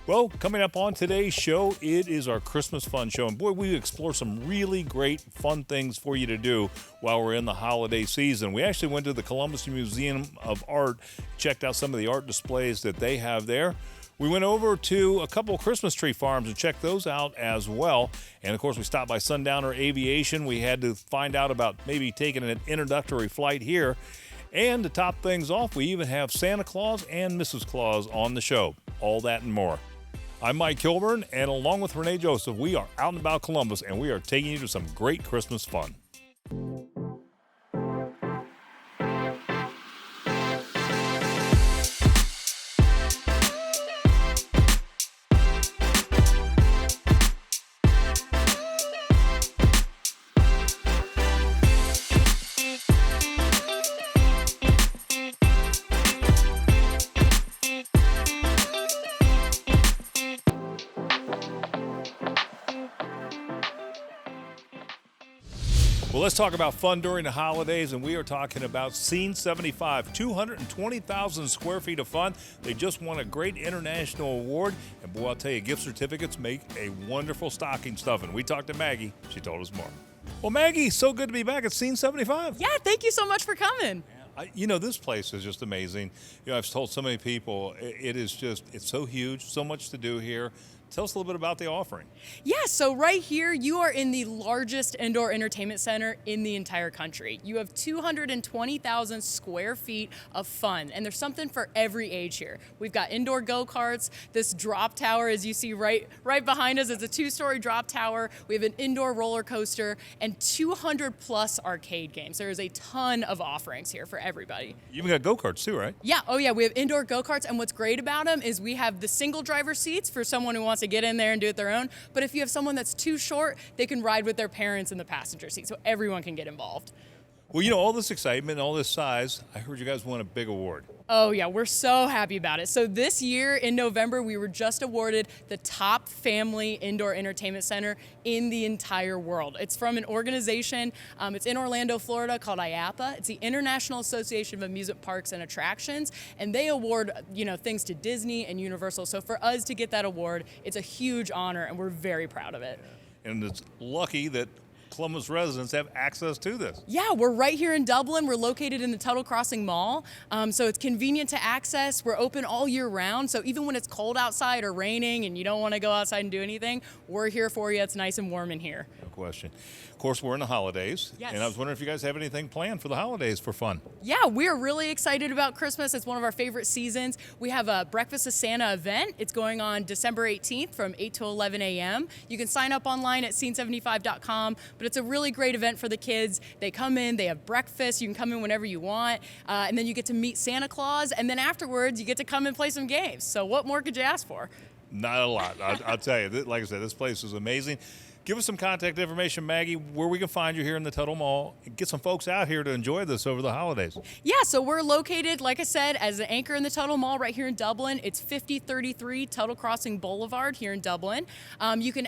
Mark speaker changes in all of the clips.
Speaker 1: Well, coming up on today's show, it is our Christmas fun show. And boy, we explore some really great fun things for you to do while we're in the holiday season. We actually went to the Columbus Museum of Art, checked out some of the art displays that they have there. We went over to a couple of Christmas tree farms and checked those out as well. And of course, we stopped by Sundowner Aviation. We had to find out about maybe taking an introductory flight here. And to top things off, we even have Santa Claus and Mrs. Claus on the show. All that and more. I'm Mike Kilburn, and along with Renee Joseph, we are out and about Columbus, and we are taking you to some great Christmas fun. Well, let's talk about fun during the holidays, and we are talking about Scene 75, 220,000 square feet of fun. They just won a great international award, and boy, I'll tell you, gift certificates make a wonderful stocking stuffing. We talked to Maggie. She told us more. Well, Maggie, so good to be back at Scene 75.
Speaker 2: Yeah, thank you so much for coming.
Speaker 1: This place is just amazing. I've told so many people, it's so huge, so much to do here. Tell us a little bit about the offering.
Speaker 2: Yeah, so right here, you are in the largest indoor entertainment center in the entire country. You have 220,000 square feet of fun, and there's something for every age here. We've got indoor go-karts, this drop tower, as you see right behind us, is a 2-story drop tower. We have an indoor roller coaster, and 200 plus arcade games. There is a ton of offerings here for everybody.
Speaker 1: You even got go-karts too, right?
Speaker 2: Yeah, we have indoor go-karts, and what's great about them is we have the single driver seats for someone who wants to get in there and do it their own. But if you have someone that's too short, they can ride with their parents in the passenger seat. So everyone can get involved.
Speaker 1: Well, all this excitement, all this size, I heard you guys won a big award.
Speaker 2: Oh yeah, we're so happy about it. So this year in November, we were just awarded the top family indoor entertainment center in the entire world. It's from an organization, it's in Orlando, Florida, called IAPA. It's the International Association of Amusement Parks and Attractions, and they award, things to Disney and Universal. So for us to get that award, it's a huge honor, and we're very proud of it.
Speaker 1: And it's lucky that Columbus residents have access to this.
Speaker 2: Yeah, we're right here in Dublin. We're located in the Tuttle Crossing Mall, so it's convenient to access. We're open all year round, so even when it's cold outside or raining and you don't want to go outside and do anything, we're here for you. It's nice and warm in here.
Speaker 1: No question. Of course, we're in the holidays,
Speaker 2: yes.
Speaker 1: And I was wondering if you guys have anything planned for the holidays for fun.
Speaker 2: Yeah, we're really excited about Christmas. It's one of our favorite seasons. We have a Breakfast with Santa event. It's going on December 18th from 8 to 11 a.m. You can sign up online at scene75.com, but it's a really great event for the kids. They come in, they have breakfast. You can come in whenever you want, and then you get to meet Santa Claus, and then afterwards, you get to come and play some games. So what more could you ask for?
Speaker 1: Not a lot. I'll tell you, like I said, this place is amazing. Give us some contact information, Maggie, where we can find you here in the Tuttle Mall and get some folks out here to enjoy this over the holidays.
Speaker 2: Yeah, so we're located, like I said, as an anchor in the Tuttle Mall right here in Dublin. It's 5033 Tuttle Crossing Boulevard here in Dublin. You can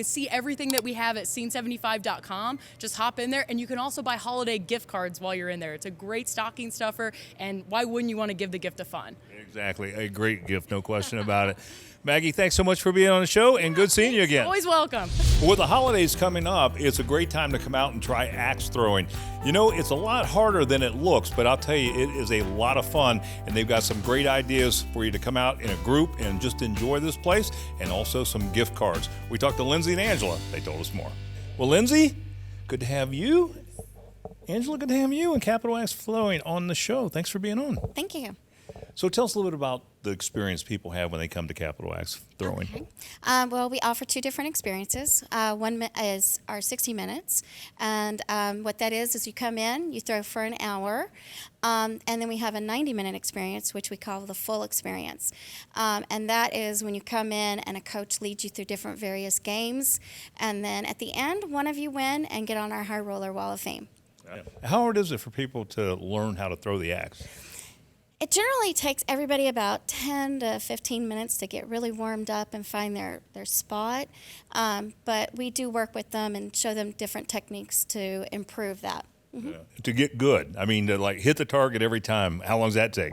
Speaker 2: see everything that we have at scene75.com. Just hop in there, and you can also buy holiday gift cards while you're in there. It's a great stocking stuffer, and why wouldn't you want to give the gift of fun?
Speaker 1: Exactly. A great gift, no question about it. Maggie, thanks so much for being on the show, and good seeing you again.
Speaker 2: Always welcome.
Speaker 1: With the holidays coming up, it's a great time to come out and try axe throwing. It's a lot harder than it looks, but I'll tell you, it is a lot of fun, and they've got some great ideas for you to come out in a group and just enjoy this place, and also some gift cards. We talked to Lindsay and Angela. They told us more. Well, Lindsay, good to have you. Angela, good to have you and Capital Axe Throwing on the show. Thanks for being on.
Speaker 3: Thank you.
Speaker 1: So tell us a little bit about the experience people have when they come to Capital Axe Throwing.
Speaker 3: Okay. Well, we offer two different experiences. One is our 60 minutes, and what that is you come in, you throw for an hour, and then we have a 90-minute experience, which we call the full experience. And that is when you come in and a coach leads you through different various games, and then at the end, one of you win and get on our High Roller Wall of Fame.
Speaker 1: How hard is it for people to learn how to throw the axe?
Speaker 3: It generally takes everybody about 10 to 15 minutes to get really warmed up and find their spot. But we do work with them and show them different techniques to improve that. Mm-hmm.
Speaker 1: To get good, I mean, to like hit the target every time, how long does that take?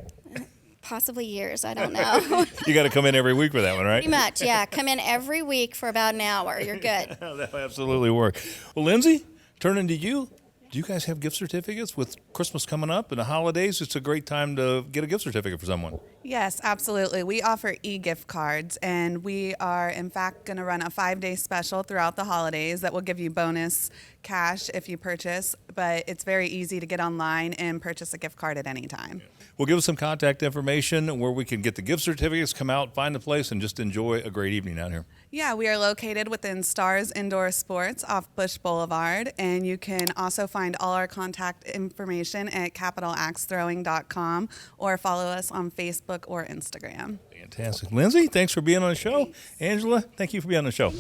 Speaker 3: possibly years. I don't know.
Speaker 1: You got to come in every week for that one, right?
Speaker 3: Pretty much, yeah. Come in every week for about an hour. You're good.
Speaker 1: That'll absolutely work. Well, Lindsay, turning to you. Do you guys have gift certificates with Christmas coming up and the holidays? It's a great time to get a gift certificate for someone.
Speaker 4: Yes, absolutely. We offer e-gift cards, and we are, in fact, going to run a 5-day special throughout the holidays that will give you bonus cash if you purchase, but it's very easy to get online and purchase a gift card at any time.
Speaker 1: Well, give us some contact information where we can get the gift certificates, come out, find the place, and just enjoy a great evening out here.
Speaker 4: Yeah, we are located within Stars Indoor Sports off Bush Boulevard, and you can also find all our contact information at capitalaxethrowing.com or follow us on Facebook or Instagram.
Speaker 1: Fantastic. Lindsay, thanks for being on the show. Thanks. Angela, thank you for being on the show.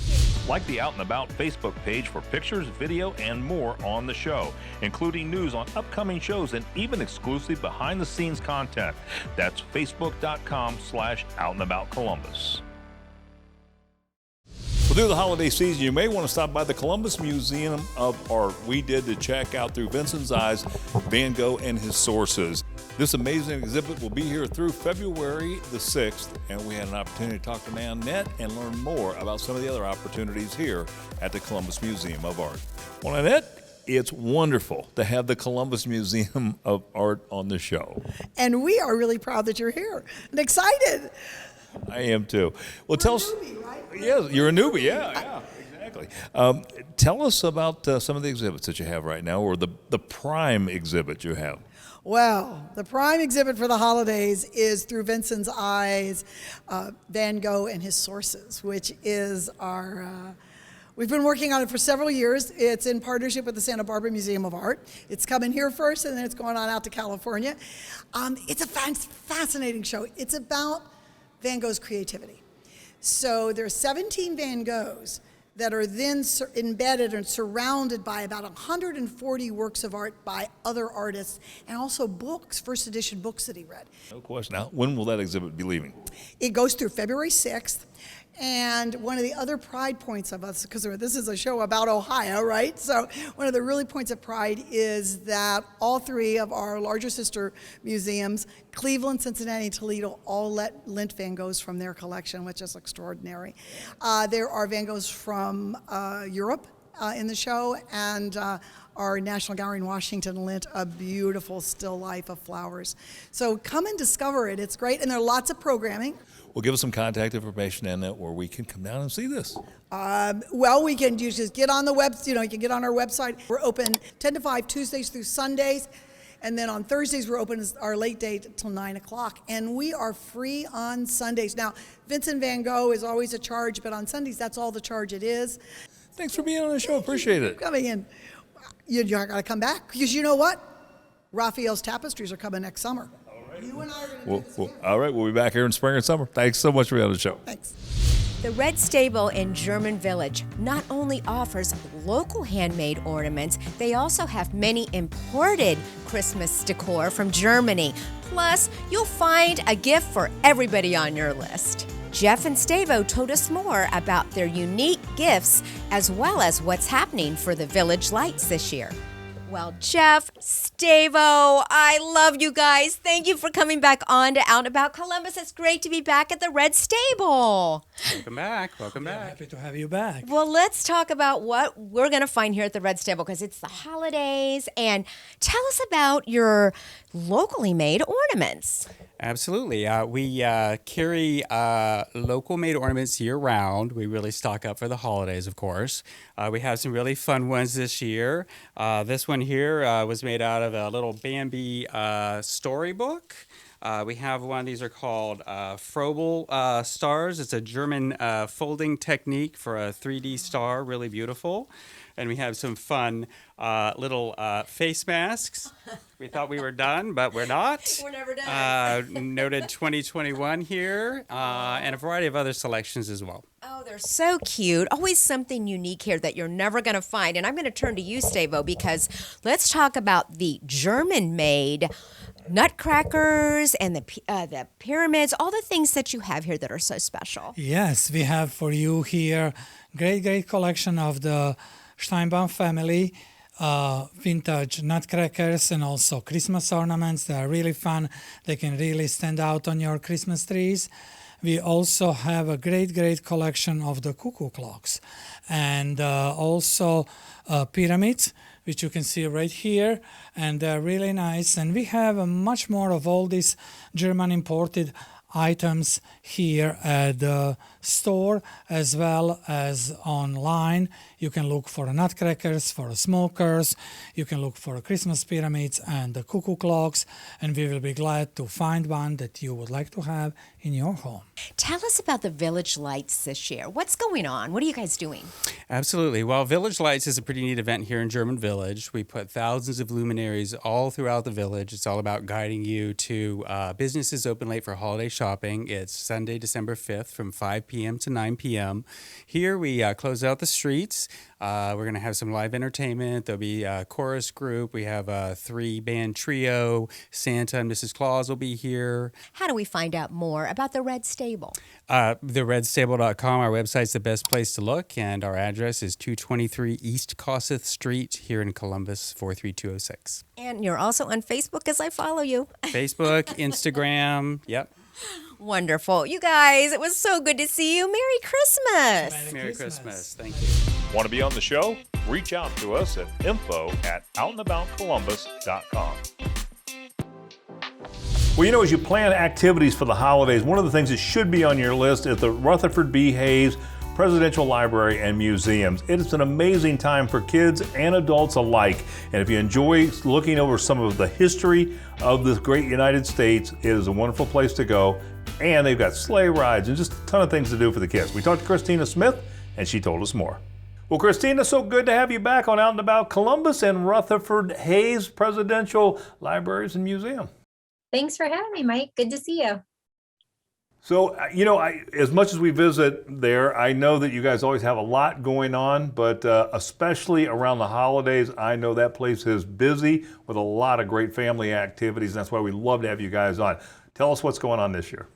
Speaker 5: Like the Out and About Facebook page for pictures, video, and more on the show, including news on upcoming shows and even exclusive behind-the-scenes content. That's facebook.com/OutandAboutColumbus.
Speaker 1: Well, through the holiday season, you may want to stop by the Columbus Museum of Art. We did to check out Through Vincent's Eyes, Van Gogh and His Sources. This amazing exhibit will be here through February the 6th, and we had an opportunity to talk to Nanette and learn more about some of the other opportunities here at the Columbus Museum of Art. Well, Nanette, it's wonderful to have the Columbus Museum of Art on the show.
Speaker 6: And we are really proud that you're here and excited.
Speaker 1: I am too. Well, tell us.
Speaker 6: Newbie, right?
Speaker 1: Yes, you're a newbie. Yeah, exactly. Tell us about some of the exhibits that you have right now, or the prime exhibit you have.
Speaker 6: Well, the prime exhibit for the holidays is Through Vincent's Eyes, Van Gogh and His Sources, which is our. We've been working on it for several years. It's in partnership with the Santa Barbara Museum of Art. It's coming here first, and then it's going on out to California. It's a fascinating show. It's about Van Gogh's creativity. So there's 17 Van Goghs that are then embedded and surrounded by about 140 works of art by other artists, and also books, first edition books that he read.
Speaker 1: No question. Now, when will that exhibit be leaving?
Speaker 6: It goes through February 6th. And one of the other pride points of us, because this is a show about Ohio, right? So one of the really points of pride is that all three of our larger sister museums, Cleveland, Cincinnati, and Toledo, all lent Van Goghs from their collection, which is extraordinary. There are Van Goghs from Europe in the show, and our National Gallery in Washington lent a beautiful still life of flowers. So come and discover it. It's great, and there are lots of programming.
Speaker 1: Well, give us some contact information in it where we can come down and see this.
Speaker 6: Well, we can just get on the web. You can get on our website. We're open 10 to 5 Tuesdays through Sundays, and then on Thursdays we're open our late date till 9 o'clock. And we are free on Sundays. Now, Vincent Van Gogh is always a charge, but on Sundays that's all the charge it is.
Speaker 1: Thanks for being on the show. Appreciate it.
Speaker 6: Coming in, you got to come back, because you know what? Raphael's tapestries are coming next summer. You and I are going to do this.
Speaker 1: All right, we'll be back here in spring and summer. Thanks so much for being on the show.
Speaker 6: Thanks.
Speaker 7: The Red Stable in German Village not only offers local handmade ornaments, they also have many imported Christmas decor from Germany. Plus, you'll find a gift for everybody on your list. Jeff and Stavo told us more about their unique gifts as well as what's happening for the Village Lights this year. Well, Jeff, Stavo, I love you guys. Thank you for coming back on to Out and About Columbus. It's great to be back at the Red Stable.
Speaker 8: Welcome back. Welcome back.
Speaker 9: Happy to have you back.
Speaker 7: Well, let's talk about what we're going to find here at the Red Stable, because it's the holidays. And tell us about your locally made ornaments.
Speaker 8: Absolutely. We carry local made ornaments year round. We really stock up for the holidays, of course. We have some really fun ones this year. This one here was made out of a little Bambi storybook. We have one, these are called Frobel stars. It's a German folding technique for a 3D star, really beautiful. And we have some fun little face masks. We thought we were done, but we're not.
Speaker 7: We're never done.
Speaker 8: Noted 2021 here, and a variety of other selections as well.
Speaker 7: Oh, they're so cute. Always something unique here that you're never going to find. And I'm going to turn to you, Stavo, because let's talk about the German-made nutcrackers and the pyramids, all the things that you have here that are so special.
Speaker 9: Yes, we have for you here great collection of the Steinbaum family vintage nutcrackers and also Christmas ornaments. They are really fun. They can really stand out on your Christmas trees. We also have a great collection of the cuckoo clocks and also pyramids, which you can see right here, and they're really nice. And we have much more of all these German imported items here at the store as well as online. You can look for nutcrackers, for smokers, you can look for Christmas pyramids and the cuckoo clocks, and we will be glad to find one that you would like to have in your home.
Speaker 7: Tell us about the Village Lights this year. What's going on? What are you guys doing?
Speaker 8: Absolutely. Well, Village Lights is a pretty neat event here in German Village. We put thousands of luminaries all throughout the village. It's all about guiding you to businesses open late for holiday shopping. It's Sunday, December 5th from 5 p.m. to 9 p.m. Here we close out the streets. We're going to have some live entertainment. There'll be a chorus group. We have a 3-band trio. Santa and Mrs. Claus will be here.
Speaker 7: How do we find out more about the Red Stable?
Speaker 8: TheRedStable.com, our website's the best place to look, and our address is 223 East Kossuth Street here in Columbus, 43206.
Speaker 7: And you're also on Facebook as I follow you.
Speaker 8: Facebook, Instagram, yep.
Speaker 7: Wonderful. You guys, it was so good to see you. Merry Christmas.
Speaker 8: Merry Christmas. Thank you.
Speaker 5: Want to be on the show? Reach out to us at info@outandaboutcolumbus.com. Well, you know, as you plan activities for the holidays, one of the things that should be on your list is the Rutherford B. Hayes Presidential Library and Museums. It is an amazing time for kids and adults alike. And if you enjoy looking over some of the history of this great United States, it is a wonderful place to go. And they've got sleigh rides and just a ton of things to do for the kids. We talked to Christina Smith, and she told us more. Well, Christina, so good to have you back on Out and About Columbus and Rutherford Hayes Presidential Libraries and Museum.
Speaker 10: Thanks for having me, Mike. Good to see you.
Speaker 5: So, you know, as much as we visit there, I know that you guys always have a lot going on, but especially around the holidays, I know that place is busy with a lot of great family activities. And that's why we love to have you guys on. Tell us what's going on this year.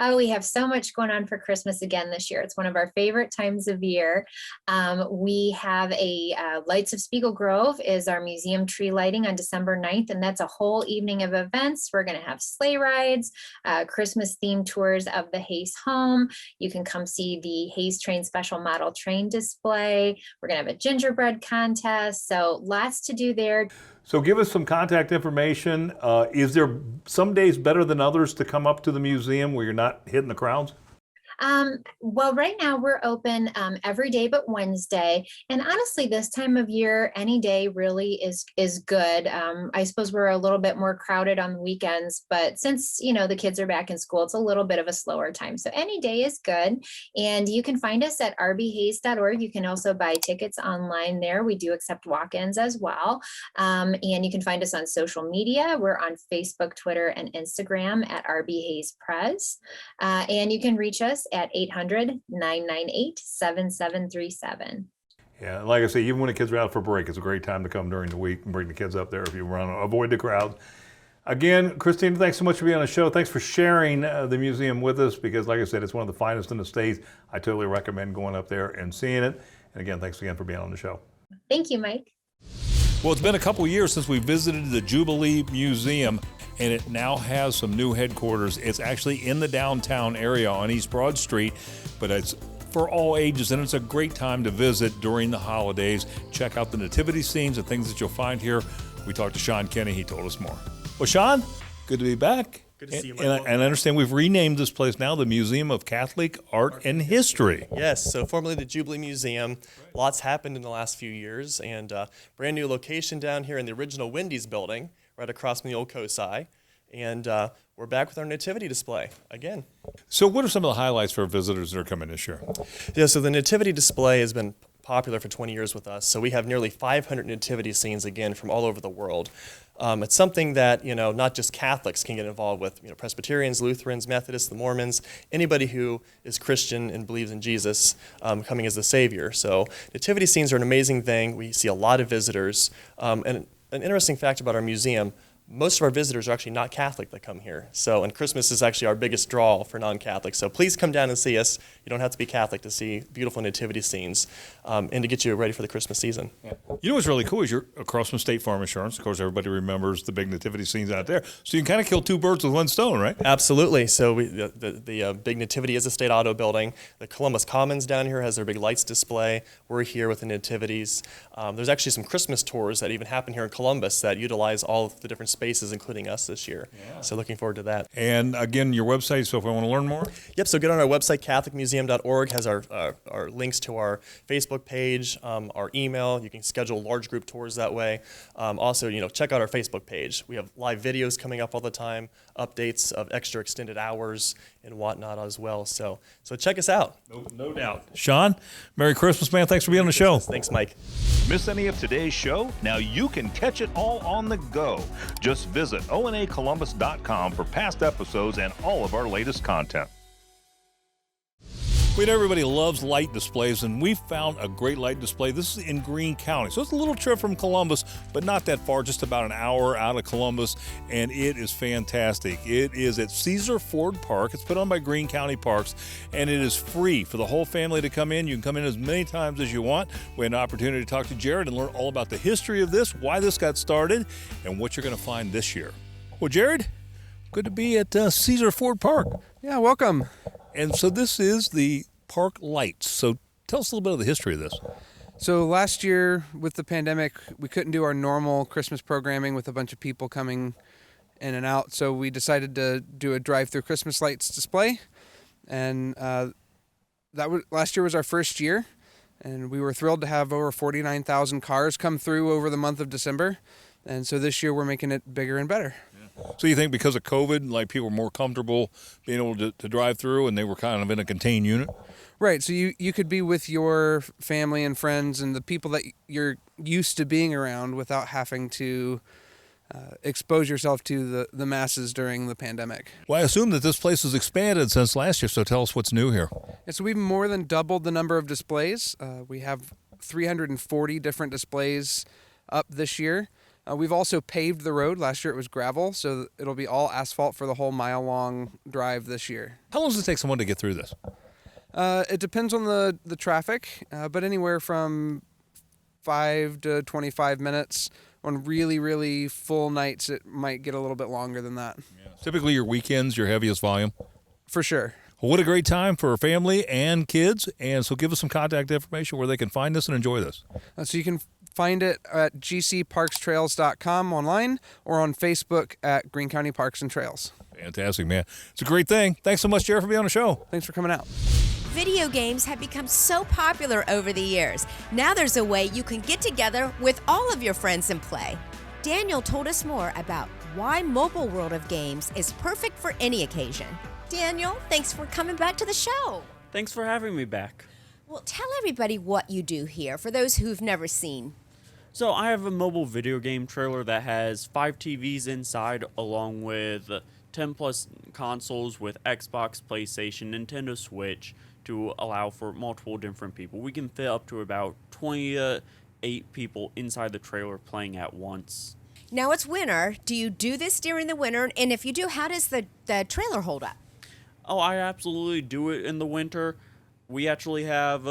Speaker 10: Oh, we have so much going on for Christmas again this year. It's one of our favorite times of year. We have a Lights of Spiegel Grove is our museum tree lighting on December 9th, and that's a whole evening of events. We're going to have sleigh rides, Christmas themed tours of the Hayes home. You can come see the Hayes Train Special Model Train display. We're going to have a gingerbread contest. So lots to do there.
Speaker 5: So give us some contact information. Is there some days better than others to come up to the museum where you're not hitting the crowds?
Speaker 10: Well, right now we're open every day but Wednesday. And honestly, this time of year, any day really is good. I suppose we're a little bit more crowded on the weekends, but since, you know, the kids are back in school, it's a little bit of a slower time. So any day is good. And you can find us at rbhayes.org. You can also buy tickets online there. We do accept walk-ins as well. And you can find us on social media. We're on Facebook, Twitter, and Instagram at rbhayespres. And you can reach us at 800-998-7737.
Speaker 5: Yeah, like I say, even when the kids are out for break, it's a great time to come during the week and bring the kids up there if you want to avoid the crowd. Again, Christina, thanks so much for being on the show. Thanks for sharing the museum with us because, like I said, it's one of the finest in the States. I totally recommend going up there and seeing it. And again, thanks again for being on the show.
Speaker 10: Thank you, Mike.
Speaker 1: Well, it's been a couple years since we visited the Jubilee Museum, and it now has some new headquarters. It's actually in the downtown area on East Broad Street, but it's for all ages, and it's a great time to visit during the holidays. Check out the nativity scenes and things that you'll find here. We talked to Sean Kenny. He told us more. Well, Sean, good to be back.
Speaker 11: Good to see you,
Speaker 1: and I understand we've renamed this place now the Museum of Catholic Art and History.
Speaker 11: Yes, so formerly the Jubilee Museum. Lots happened in the last few years, and brand new location down here in the original Wendy's building, right across from the old COSI. And we're back with our nativity display again.
Speaker 1: So what are some of the highlights for visitors that are coming this year?
Speaker 11: Yeah, so the nativity display has been popular for 20 years with us. So we have nearly 500 nativity scenes again from all over the world. It's something that, you know, not just Catholics can get involved with, you know, Presbyterians, Lutherans, Methodists, the Mormons, anybody who is Christian and believes in Jesus coming as the Savior. So nativity scenes are an amazing thing. We see a lot of visitors. And an interesting fact about our museum, most of our visitors are actually not Catholic that come here. So, and Christmas is actually our biggest draw for non-Catholics. So please come down and see us. You don't have to be Catholic to see beautiful nativity scenes and to get you ready for the Christmas season.
Speaker 1: You know what's really cool is you're across from State Farm Insurance. Of course, everybody remembers the big nativity scenes out there. So you can kind of kill two birds with one stone, right?
Speaker 11: Absolutely. So the big nativity is a state auto building. The Columbus Commons down here has their big lights display. We're here with the nativities. There's actually some Christmas tours that even happen here in Columbus that utilize all of the different spaces, including us this year. Yeah. So looking forward to that.
Speaker 1: And again, your website, so if I want to learn more?
Speaker 11: Yep, so get on our website, catholicmuseum.org, has our links to our Facebook page, our email. You can schedule large group tours that way. Also, check out our Facebook page. We have live videos coming up all the time, updates of extra extended hours and whatnot as well. So check us out.
Speaker 1: No doubt. Sean, Merry Christmas, man. Thanks for being on the show.
Speaker 11: Thanks, Mike.
Speaker 5: Miss any of today's show? Now you can catch it all on the go. Just visit onacolumbus.com for past episodes and all of our latest content.
Speaker 1: We know everybody loves light displays, and we found a great light display. This is in Greene County. So it's a little trip from Columbus, but not that far, just about an hour out of Columbus, and it is fantastic. It is at Caesar Ford Park. It's put on by Greene County Parks, and it is free for the whole family to come in. You can come in as many times as you want. We had an opportunity to talk to Jared and learn all about the history of this, why this got started, and what you're going to find this year. Well, Jared, good to be at Caesar Ford Park.
Speaker 12: Yeah, welcome.
Speaker 1: And so this is the park lights. So tell us a little bit of the history of this.
Speaker 12: So last year with the pandemic, we couldn't do our normal Christmas programming with a bunch of people coming in and out. So we decided to do a drive-through Christmas lights display. And last year was our first year. And we were thrilled to have over 49,000 cars come through over the month of December. And so this year we're making it bigger and better.
Speaker 1: So you think because of COVID, like people were more comfortable being able to drive through and they were kind of in a contained unit?
Speaker 12: Right. So you could be with your family and friends and the people that you're used to being around without having to expose yourself to the masses during the pandemic.
Speaker 1: Well, I assume that this place has expanded since last year, so tell us what's new here.
Speaker 12: Yeah, so we've more than doubled the number of displays. We have 340 different displays up this year. We've also paved the road. Last year it was gravel, so it'll be all asphalt for the whole mile-long drive this year.
Speaker 1: How long does it take someone to get through this?
Speaker 12: It depends on the traffic, but anywhere from 5 to 25 minutes. On really, really full nights, it might get a little bit longer than that.
Speaker 1: Yeah. Typically your weekends, your heaviest volume?
Speaker 12: For sure.
Speaker 1: Well, what a great time for family and kids. And so give us some contact information where they can find this and enjoy this.
Speaker 12: So you can find it at gcparkstrails.com online or on Facebook at Greene County Parks and Trails.
Speaker 1: Fantastic, man. It's a great thing. Thanks so much, Jared, for being on the show.
Speaker 12: Thanks for coming out.
Speaker 7: Video games have become so popular over the years. Now there's a way you can get together with all of your friends and play. Daniel told us more about why Mobile World of Games is perfect for any occasion. Daniel, thanks for coming back to the show.
Speaker 13: Thanks for having me back.
Speaker 7: Well, tell everybody what you do here for those who've never seen.
Speaker 13: So I have a mobile video game trailer that has 5 TVs inside along with 10 plus consoles with Xbox, PlayStation, Nintendo Switch to allow for multiple different people. We can fit up to about 28 people inside the trailer playing at once.
Speaker 7: Now it's winter. Do you do this during the winter? And if you do, how does the trailer hold up?
Speaker 13: Oh, I absolutely do it in the winter. We actually have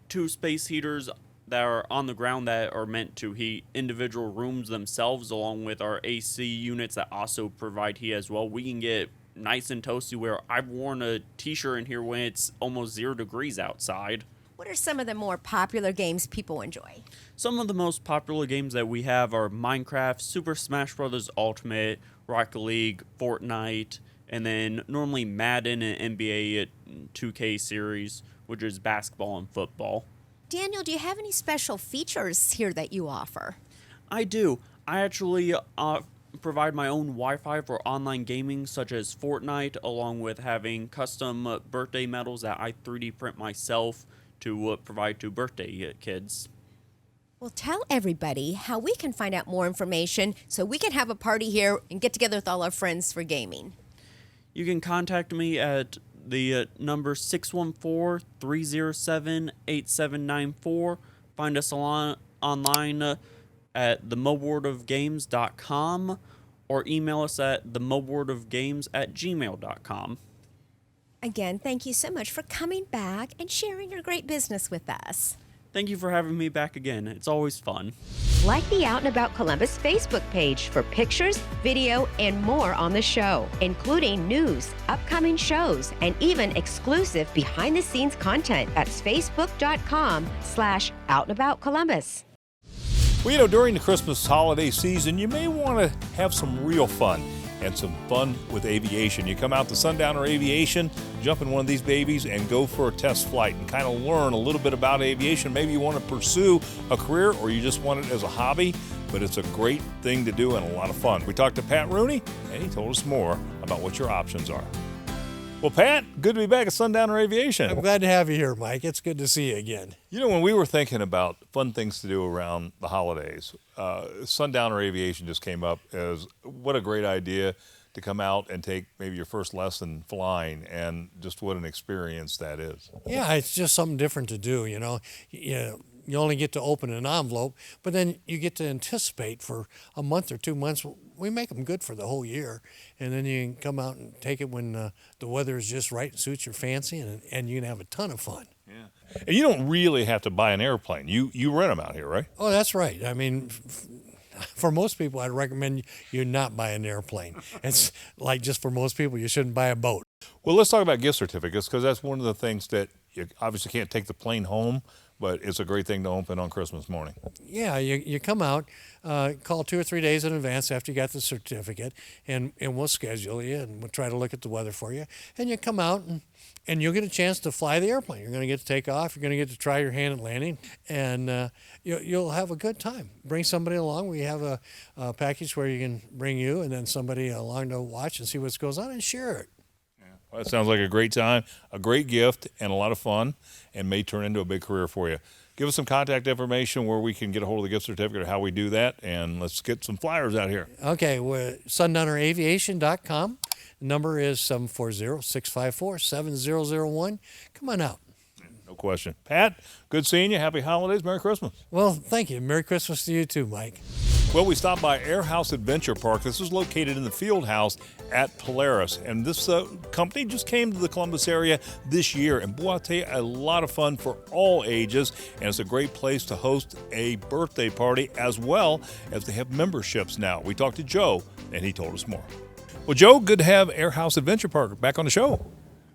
Speaker 13: 2 space heaters that are on the ground that are meant to heat individual rooms themselves, along with our AC units that also provide heat as well. We can get nice and toasty where I've worn a t-shirt in here when it's almost 0 degrees outside.
Speaker 7: What are some of the more popular games people enjoy?
Speaker 13: Some of the most popular games that we have are Minecraft, Super Smash Bros. Ultimate, Rocket League, Fortnite, and then normally Madden and NBA 2K series, which is basketball and football.
Speaker 7: Daniel, do you have any special features here that you offer?
Speaker 13: I do. I actually provide my own Wi-Fi for online gaming, such as Fortnite, along with having custom birthday medals that I 3D print myself to provide to birthday kids.
Speaker 7: Well, tell everybody how we can find out more information so we can have a party here and get together with all our friends for gaming.
Speaker 13: You can contact me at the number 614-307-8794. Find us online at themobileworldofgames.com, or email us at themobboardofgames@gmail.com.
Speaker 7: Again, thank you so much for coming back and sharing your great business with us.
Speaker 13: Thank you for having me back again. It's always fun.
Speaker 14: Like the Out and About Columbus Facebook page for pictures, video, and more on the show, including news, upcoming shows, and even exclusive behind-the-scenes content. That's facebook.com/OutandAboutColumbus.
Speaker 1: Well, during the Christmas holiday season, you may want to have some real fun and some fun with aviation. You come out to Sundowner Aviation, jump in one of these babies, and go for a test flight and kind of learn a little bit about aviation. Maybe you want to pursue a career or you just want it as a hobby, but it's a great thing to do and a lot of fun. We talked to Pat Rooney, and he told us more about what your options are. Well, Pat, good to be back at Sundowner Aviation.
Speaker 15: I'm glad to have you here, Mike. It's good to see you again.
Speaker 1: You know, when we were thinking about fun things to do around the holidays, Sundowner Aviation just came up as what a great idea to come out and take maybe your first lesson flying, and just what an experience that is.
Speaker 15: Yeah, it's just something different to do, you know. You only get to open an envelope, but then you get to anticipate for a month or 2 months. We make them good for the whole year, and then you can come out and take it when the weather is just right and suits your fancy, and you can have a ton of fun.
Speaker 1: Yeah. And you don't really have to buy an airplane. You rent them out here, right?
Speaker 15: Oh, that's right. I mean, for most people, I'd recommend you not buy an airplane. It's like, just for most people, you shouldn't buy a boat.
Speaker 1: Well, let's talk about gift certificates, because that's one of the things that you obviously can't take the plane home, but it's a great thing to open on Christmas morning.
Speaker 15: Yeah, you come out, call 2 or 3 days in advance after you got the certificate, and we'll schedule you, and we'll try to look at the weather for you. And you come out, and you'll get a chance to fly the airplane. You're going to get to take off. You're going to get to try your hand at landing, and you'll have a good time. Bring somebody along. We have a package where you can bring you and then somebody along to watch and see what goes on and share it.
Speaker 1: Well, that sounds like a great time, a great gift, and a lot of fun, and may turn into a big career for you. Give us some contact information where we can get a hold of the gift certificate, or how we do that, and let's get some flyers out here.
Speaker 15: Okay, we're sundowner-aviation.com. The number is 740-654-7001. Come on out.
Speaker 1: No question. Pat, good seeing you. Happy holidays. Merry Christmas.
Speaker 15: Well, thank you. Merry Christmas to you too, Mike.
Speaker 1: Well, we stopped by Air House Adventure Park. This is located in the field house at Polaris. And this company just came to the Columbus area this year. And boy, I'll tell you, a lot of fun for all ages. And it's a great place to host a birthday party, as well as they have memberships now. We talked to Joe, and he told us more. Well, Joe, good to have Air House Adventure Park back on the show.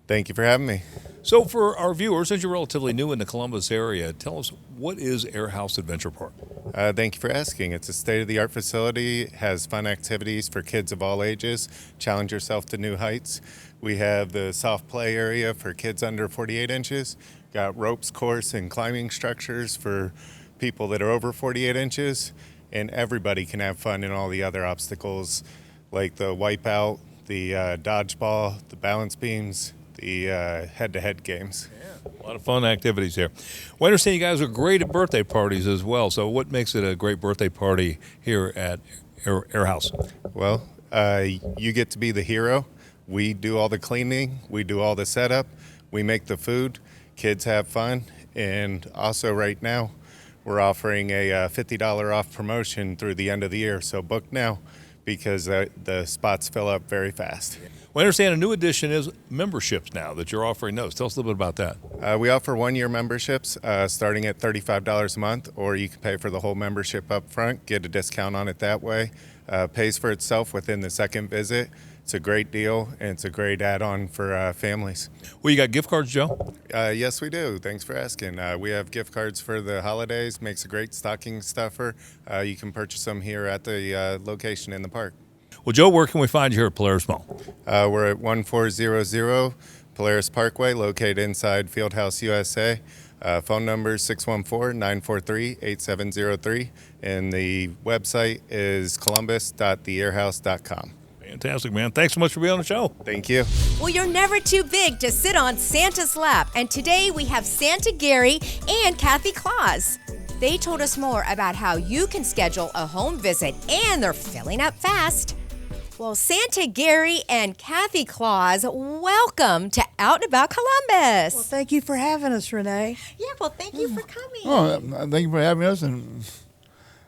Speaker 16: Thank you for having me.
Speaker 1: So for our viewers, since you're relatively new in the Columbus area, tell us, what is Air House Adventure Park?
Speaker 16: Thank you for asking. It's a state-of-the-art facility, has fun activities for kids of all ages, challenge yourself to new heights. We have the soft play area for kids under 48 inches, got ropes course and climbing structures for people that are over 48 inches, and everybody can have fun in all the other obstacles like the wipeout, the dodgeball, the balance beams, the head-to-head games.
Speaker 1: Yeah, a lot of fun activities here. Well, I understand you guys are great at birthday parties as well. So what makes it a great birthday party here at Air House?
Speaker 16: Well, you get to be the hero. We do all the cleaning. We do all the setup. We make the food. Kids have fun. And also right now, we're offering a $50 off promotion through the end of the year. So book now, because the spots fill up very fast.
Speaker 1: Well, I understand a new addition is memberships now that you're offering those. Tell us a little bit about that.
Speaker 16: We offer one-year memberships starting at $35 a month, or you can pay for the whole membership up front, get a discount on it that way. Pays for itself within the second visit. It's a great deal, and it's a great add-on for families.
Speaker 1: Well, you got gift cards, Joe?
Speaker 16: Yes, we do. Thanks for asking. We have gift cards for the holidays. Makes a great stocking stuffer. You can purchase them here at the location in the park.
Speaker 1: Well, Joe, where can we find you here at Polaris Mall?
Speaker 16: We're at 1400 Polaris Parkway, located inside Fieldhouse USA. Phone number is 614-943-8703, and the website is columbus.theairhouse.com.
Speaker 1: Fantastic, man. Thanks so much for being on the show.
Speaker 16: Thank you.
Speaker 7: Well, you're never too big to sit on Santa's lap, and today we have Santa Gary and Kathy Claus. They told us more about how you can schedule a home visit, and they're filling up fast. Well, Santa Gary and Kathy Claus, welcome to Out and About Columbus.
Speaker 17: Well, thank you for having us, Renee.
Speaker 7: Yeah, well, thank you for coming.
Speaker 18: Oh, thank you for having us, and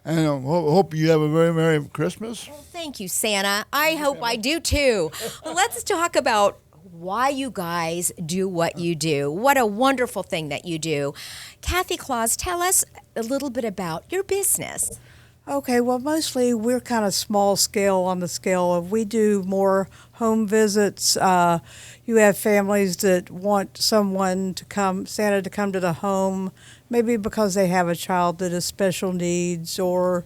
Speaker 17: And hope you have a very Merry Christmas.
Speaker 7: Thank you, Santa. I hope I do too. Well, let's talk about why you guys do what you do. What a wonderful thing that you do. Kathy Claus, tell us a little bit about your business.
Speaker 18: Okay, well, mostly we're kind of small scale on the scale of we do more home visits. You have families that want someone to come, Santa to come to the home, maybe because they have a child that has special needs or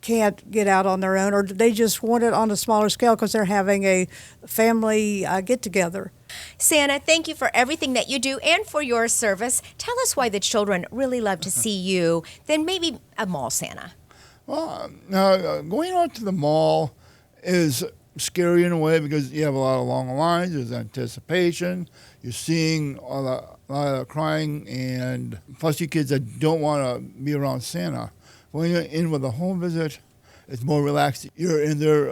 Speaker 18: can't get out on their own, or they just want it on a smaller scale because they're having a family get-together.
Speaker 7: Santa, thank you for everything that you do and for your service. Tell us why the children really love to see you than maybe a mall Santa.
Speaker 17: Well, going out to the mall is scary in a way because you have a lot of long lines, there's anticipation, you're seeing a lot of crying, and fussy kids that don't want to be around Santa. When you're in with a home visit, it's more relaxed. You're in their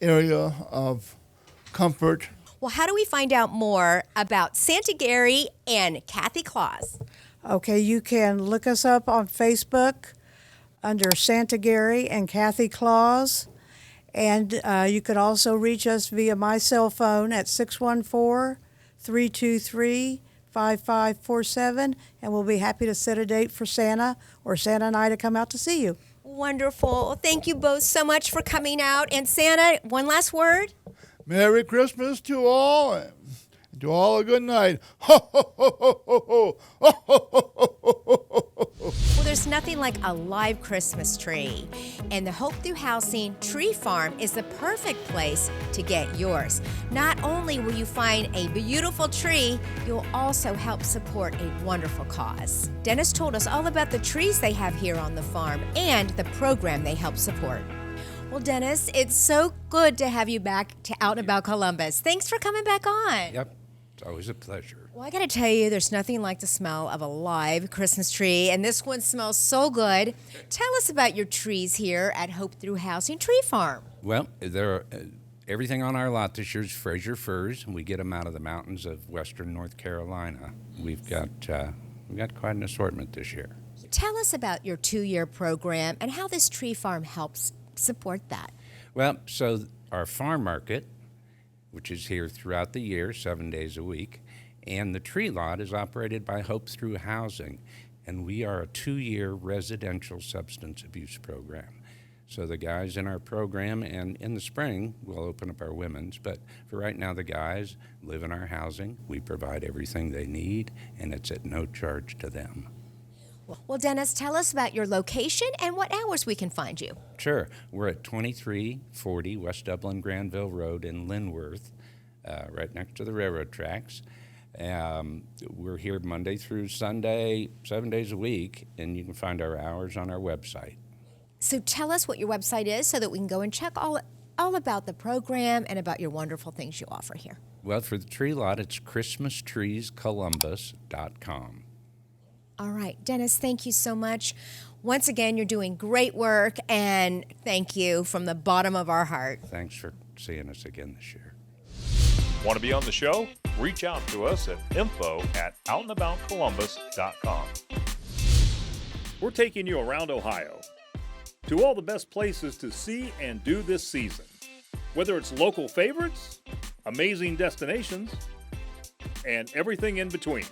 Speaker 17: area of comfort.
Speaker 7: Well, how do we find out more about Santa Gary and Kathy Claus?
Speaker 18: Okay, you can look us up on Facebook under Santa Gary and Kathy Claus. And you can also reach us via my cell phone at 614-323-5547, and we'll be happy to set a date for Santa or Santa and I to come out to see you.
Speaker 7: Wonderful. Thank you both so much for coming out. And Santa, one last word.
Speaker 17: Merry Christmas to all, and to all a good night. Ho, ho, ho, ho, ho, ho, ho, ho, ho, ho, ho.
Speaker 7: Well, there's nothing like a live Christmas tree. And the Hope Through Housing Tree Farm is the perfect place to get yours. Not only will you find a beautiful tree, you'll also help support a wonderful cause. Dennis told us all about the trees they have here on the farm and the program they help support. Well, Dennis, it's so good to have you back to Out and About Columbus. Thanks for coming back on.
Speaker 19: Yep, it's always a pleasure.
Speaker 7: Well, I got to tell you, there's nothing like the smell of a live Christmas tree, and this one smells so good. Tell us about your trees here at Hope Through Housing Tree Farm.
Speaker 19: Well, there are, everything on our lot this year is Fraser firs, and we get them out of the mountains of western North Carolina. We've got quite an assortment this year.
Speaker 7: Tell us about your 2-year program and how this tree farm helps support that.
Speaker 19: Well, so our farm market, which is here throughout the year, 7 days a week, and the tree lot is operated by Hope Through Housing, and we are a 2-year residential substance abuse program. So the guys in our program, and in the spring, we'll open up our women's, but for right now, the guys live in our housing. We provide everything they need, and it's at no charge to them.
Speaker 7: Well, Dennis, tell us about your location and what hours we can find you.
Speaker 19: Sure. We're at 2340 West Dublin Granville Road in Linworth, right next to the railroad tracks. We're here Monday through Sunday, 7 days a week, and you can find our hours on our website.
Speaker 7: So tell us what your website is so that we can go and check all about the program and about your wonderful things you offer here.
Speaker 19: Well, for the tree lot, it's ChristmasTreesColumbus.com.
Speaker 7: All right, Dennis, thank you so much. Once again, you're doing great work, and thank you from the bottom of our heart.
Speaker 19: Thanks for seeing us again this year.
Speaker 1: Want to be on the show? Reach out to us at info@outandaboutcolumbus.com. We're taking you around Ohio to all the best places to see and do this season. Whether it's local favorites, amazing destinations, and everything in between.